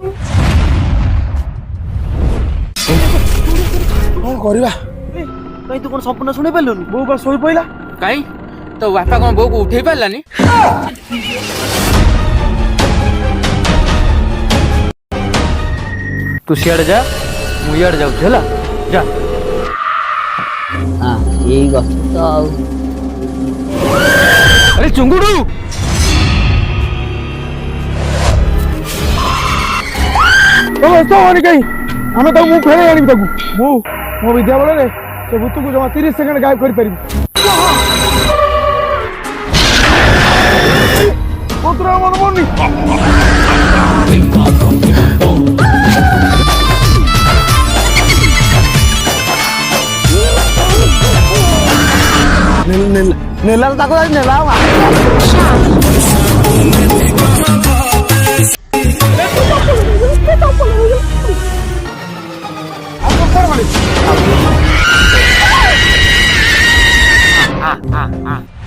कौन करवा कहीं तू कौन सपन शुणी पार्लुनि बो बा सोई पइला कहीं तो बापा कौन बो को उठे पारानी तू सियाड़े जा मु इयाड़े जाऊँ है जा हाँ यही गप तो अरे चुंगुडू तो होनी कहीं हमें तो मुझे फेरे आनी तक मु मो विद्यालय रे से भूत को जमा 30 सेकंड गायब कर पारिबी पुत्रा मन मोनी नेला ताको नेला ah